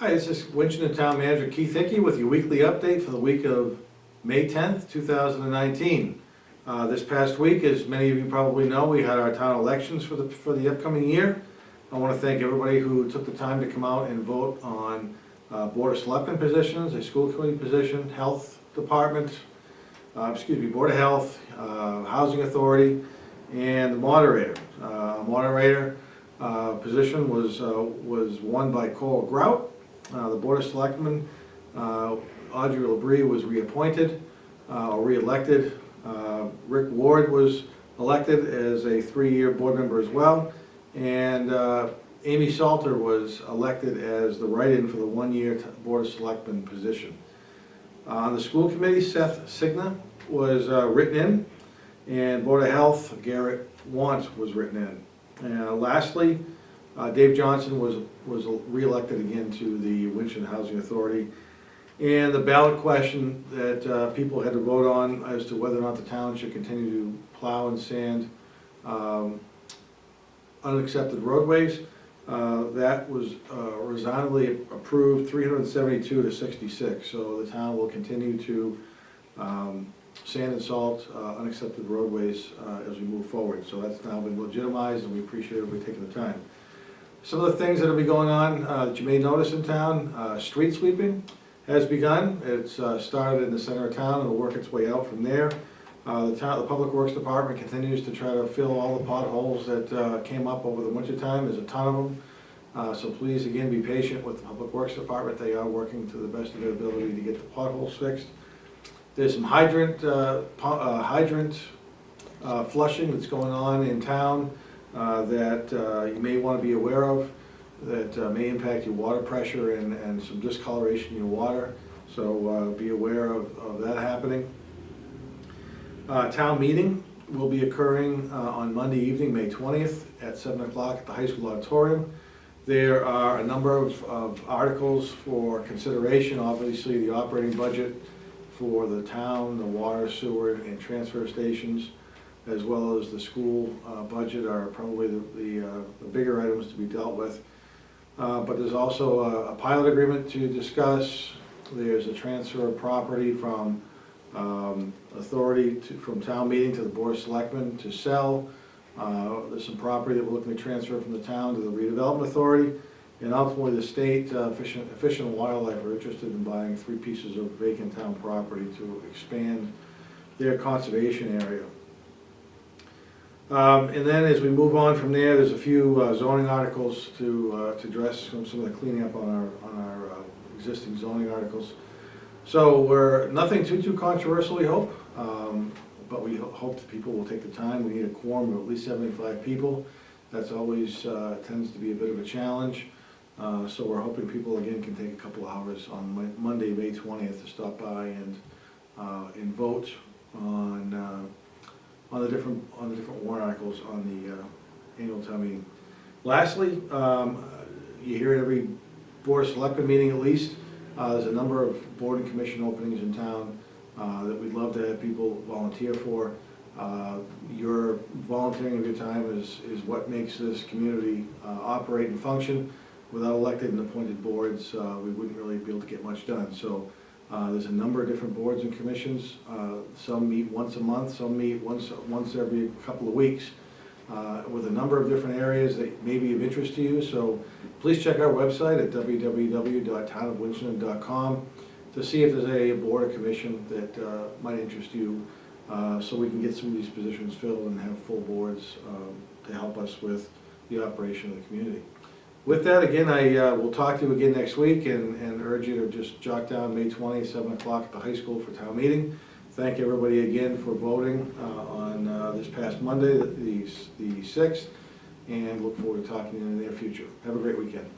Hi, this is Winchendon Town Manager Keith Hickey with your weekly update for the week of May 10th, 2019. This past week, as many of you probably know, we had our town elections for the upcoming year. I want to thank everybody who took the time to come out and vote on Board of Selectmen positions, a school committee position, health department, Board of Health, Housing Authority, and the moderator. Moderator position was won by Cole Grout. The Board of Selectmen, Audrey LaBrie was reappointed or re-elected. Rick Ward was elected as a 3-year board member as well. And Amy Salter was elected as the write-in for the 1-year Board of Selectmen position. On the school committee, Seth Signa was written in, and Board of Health, Garrett Want was written in. And lastly, Dave Johnson was re-elected again to the Winchendon Housing Authority. And the ballot question that people had to vote on as to whether or not the town should continue to plow and sand unaccepted roadways, that was resignedly approved 372 to 66. So the town will continue to sand and salt unaccepted roadways as we move forward. So that's now been legitimized, and we appreciate everybody taking the time. Some of the things that will be going on that you may notice in town, street sweeping has begun. It's started in the center of town and will work its way out from there. The Public Works Department continues to try to fill all the potholes that came up over the winter time. There's a ton of them. So please, again, be patient with the Public Works Department. They are working to the best of their ability to get the potholes fixed. There's some hydrant flushing that's going on in town that you may want to be aware of, that may impact your water pressure and some discoloration in your water. So be aware of that happening. Town meeting will be occurring on Monday evening, May 20th at 7 o'clock at the high school auditorium. There are a number of articles for consideration. Obviously, the operating budget for the town, the water, sewer, and transfer stations, as well as the school budget, are probably the bigger items to be dealt with. But there's also a pilot agreement to discuss. There's a transfer of property from from town meeting to the Board of Selectmen to sell. There's some property that we're looking to transfer from the town to the redevelopment authority. And ultimately, the state, Fish and Wildlife, are interested in buying 3 pieces of vacant town property to expand their conservation area. And then as we move on from there, there's a few zoning articles to address some of the cleaning up on our existing zoning articles. So we're nothing too controversial, we hope, but we hope that people will take the time. We need a quorum of at least 75 people. That's always tends to be a bit of a challenge. So we're hoping people again can take a couple hours on Monday, May 20th, to stop by and vote on the different warrant articles on the annual town meeting. Lastly, you hear at every Board of Selectmen meeting at least, there's a number of board and commission openings in town that we'd love to have people volunteer for. Your volunteering of your time is what makes this community operate and function. Without elected and appointed boards, we wouldn't really be able to get much done. So there's a number of different boards and commissions. Some meet once a month, some meet once every couple of weeks, with a number of different areas that may be of interest to you. So please check our website at www.townofwinchendon.com to see if there's a board or commission that might interest you, so we can get some of these positions filled and have full boards to help us with the operation of the community. With that, again, I will talk to you again next week and urge you to just jot down May 20th, 7 o'clock at the high school for town meeting. Thank everybody again for voting on this past Monday, the 6th, and look forward to talking to you in the near future. Have a great weekend.